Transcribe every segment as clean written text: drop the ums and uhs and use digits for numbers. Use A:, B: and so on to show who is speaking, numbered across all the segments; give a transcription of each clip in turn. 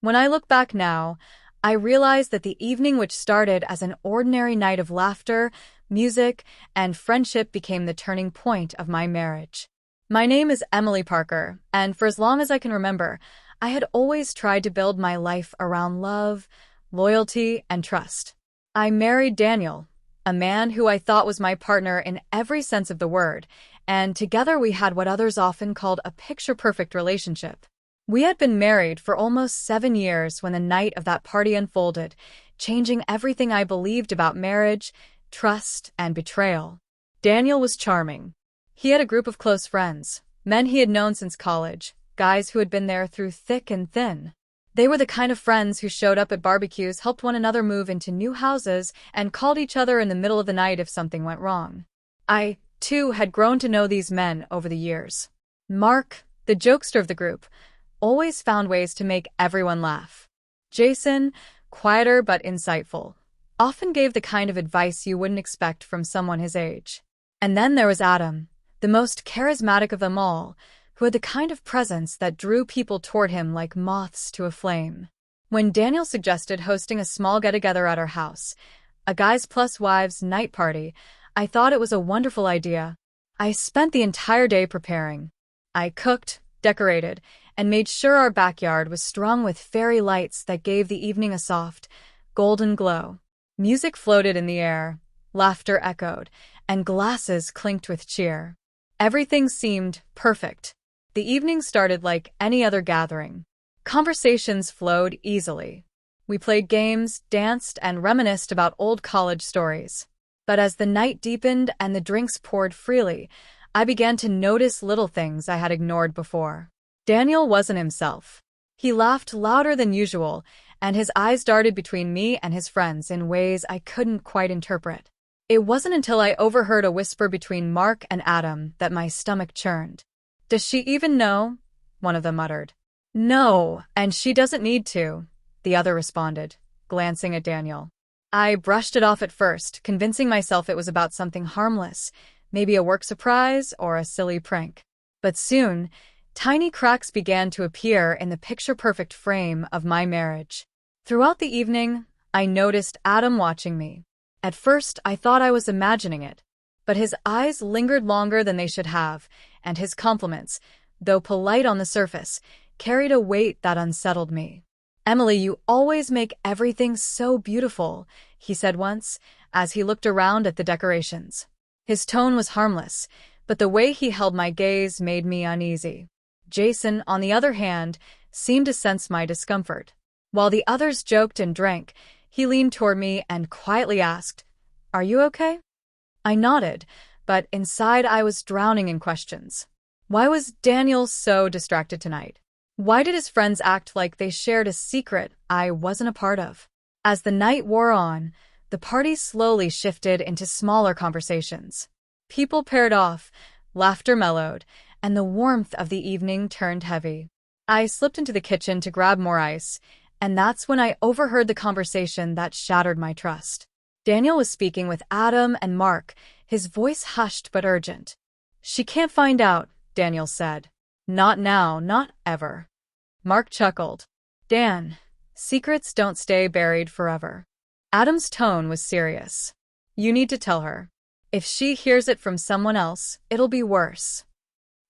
A: When I look back now, I realize that the evening, which started as an ordinary night of laughter, music, and friendship, became the turning point of my marriage. My name is Emily Parker, and for as long as I can remember, I had always tried to build my life around love, loyalty, and trust. I married Daniel, a man who I thought was my partner in every sense of the word, and together we had what others often called a picture-perfect relationship. We had been married for almost 7 years when the night of that party unfolded, changing everything I believed about marriage, trust, and betrayal. Daniel was charming. He had a group of close friends, men he had known since college, guys who had been there through thick and thin. They were the kind of friends who showed up at barbecues, helped one another move into new houses, and called each other in the middle of the night if something went wrong. I, too, had grown to know these men over the years. Mark, the jokester of the group, always found ways to make everyone laugh. Jason, quieter but insightful, often gave the kind of advice you wouldn't expect from someone his age. And then there was Adam, the most charismatic of them all, who had the kind of presence that drew people toward him like moths to a flame. When Daniel suggested hosting a small get-together at our house, a guys plus wives night party, I thought it was a wonderful idea. I spent the entire day preparing. I cooked, decorated, and made sure our backyard was strung with fairy lights that gave the evening a soft, golden glow. Music floated in the air, laughter echoed, and glasses clinked with cheer. Everything seemed perfect. The evening started like any other gathering. Conversations flowed easily. We played games, danced, and reminisced about old college stories. But as the night deepened and the drinks poured freely, I began to notice little things I had ignored before. Daniel wasn't himself. He laughed louder than usual, and his eyes darted between me and his friends in ways I couldn't quite interpret. It wasn't until I overheard a whisper between Mark and Adam that my stomach churned. "Does she even know?" one of them muttered. "No, and she doesn't need to," the other responded, glancing at Daniel. I brushed it off at first, convincing myself it was about something harmless, maybe a work surprise or a silly prank. But soon, tiny cracks began to appear in the picture-perfect frame of my marriage. Throughout the evening, I noticed Adam watching me. At first, I thought I was imagining it, but his eyes lingered longer than they should have, and his compliments, though polite on the surface, carried a weight that unsettled me. "Emily, you always make everything so beautiful," he said once, as he looked around at the decorations. His tone was harmless, but the way he held my gaze made me uneasy. Jason, on the other hand, seemed to sense my discomfort. While the others joked and drank, he leaned toward me and quietly asked, "Are you okay?" I nodded, but inside I was drowning in questions. Why was Daniel so distracted tonight? Why did his friends act like they shared a secret I wasn't a part of? As the night wore on, the party slowly shifted into smaller conversations. People paired off, laughter mellowed, and the warmth of the evening turned heavy. I slipped into the kitchen to grab more ice, and that's when I overheard the conversation that shattered my trust. Daniel was speaking with Adam and Mark, his voice hushed but urgent. "She can't find out," Daniel said. "Not now, not ever." Mark chuckled. "Dan, secrets don't stay buried forever." Adam's tone was serious. "You need to tell her. If she hears it from someone else, it'll be worse."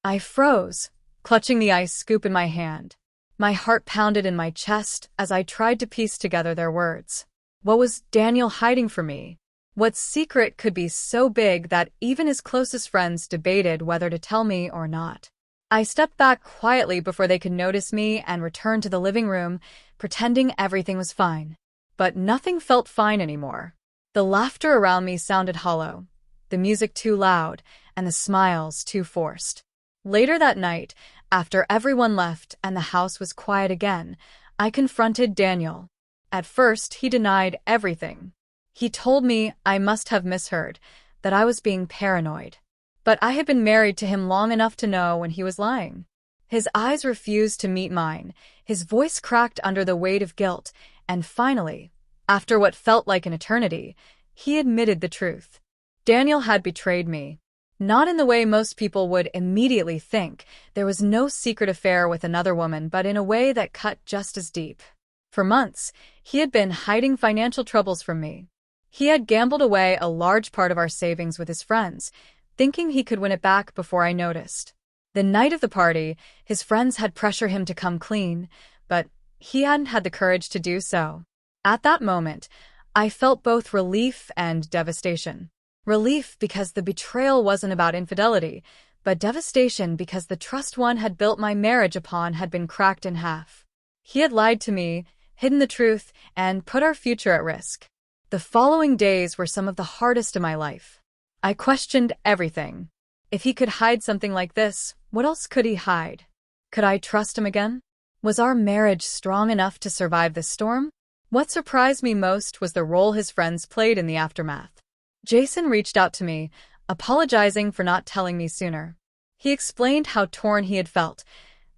A: I froze, clutching the ice scoop in my hand. My heart pounded in my chest as I tried to piece together their words. What was Daniel hiding from me? What secret could be so big that even his closest friends debated whether to tell me or not? I stepped back quietly before they could notice me and returned to the living room, pretending everything was fine. But nothing felt fine anymore. The laughter around me sounded hollow, the music too loud, and the smiles too forced. Later that night, after everyone left and the house was quiet again, I confronted Daniel. At first, he denied everything. He told me I must have misheard, that I was being paranoid. But I had been married to him long enough to know when he was lying. His eyes refused to meet mine, his voice cracked under the weight of guilt, and finally, after what felt like an eternity, he admitted the truth. Daniel had betrayed me. Not in the way most people would immediately think. There was no secret affair with another woman, but in a way that cut just as deep. For months, he had been hiding financial troubles from me. He had gambled away a large part of our savings with his friends, thinking he could win it back before I noticed. The night of the party, his friends had pressured him to come clean, but he hadn't had the courage to do so. At that moment, I felt both relief and devastation. Relief because the betrayal wasn't about infidelity, but devastation because the trust one had built my marriage upon had been cracked in half. He had lied to me, hidden the truth, and put our future at risk. The following days were some of the hardest of my life. I questioned everything. If he could hide something like this, what else could he hide? Could I trust him again? Was our marriage strong enough to survive this storm? What surprised me most was the role his friends played in the aftermath. Jason reached out to me, apologizing for not telling me sooner. He explained how torn he had felt,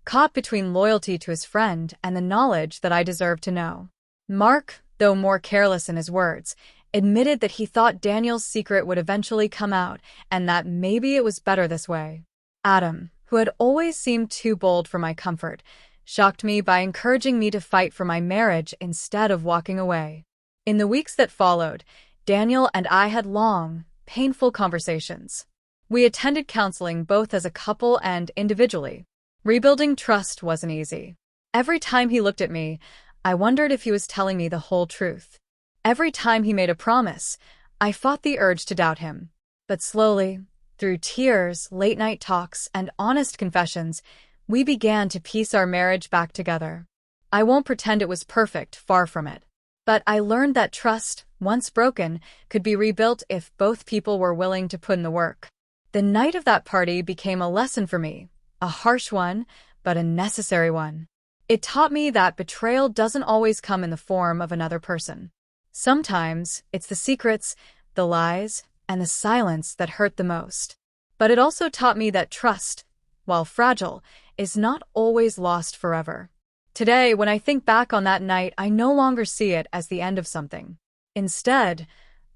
A: caught between loyalty to his friend and the knowledge that I deserved to know. Mark, though more careless in his words, admitted that he thought Daniel's secret would eventually come out and that maybe it was better this way. Adam, who had always seemed too bold for my comfort, shocked me by encouraging me to fight for my marriage instead of walking away. In the weeks that followed, Daniel and I had long, painful conversations. We attended counseling both as a couple and individually. Rebuilding trust wasn't easy. Every time he looked at me, I wondered if he was telling me the whole truth. Every time he made a promise, I fought the urge to doubt him. But slowly, through tears, late-night talks, and honest confessions, we began to piece our marriage back together. I won't pretend it was perfect, far from it. But I learned that trust, once broken, could be rebuilt if both people were willing to put in the work. The night of that party became a lesson for me, a harsh one, but a necessary one. It taught me that betrayal doesn't always come in the form of another person. Sometimes, it's the secrets, the lies, and the silence that hurt the most. But it also taught me that trust, while fragile, is not always lost forever. Today, when I think back on that night, I no longer see it as the end of something. Instead,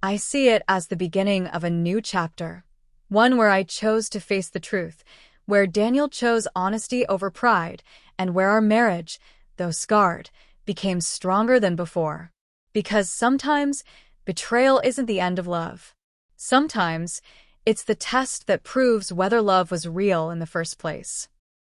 A: I see it as the beginning of a new chapter. One where I chose to face the truth, where Daniel chose honesty over pride, and where our marriage, though scarred, became stronger than before. Because sometimes, betrayal isn't the end of love. Sometimes, it's the test that proves whether love was real in the first place.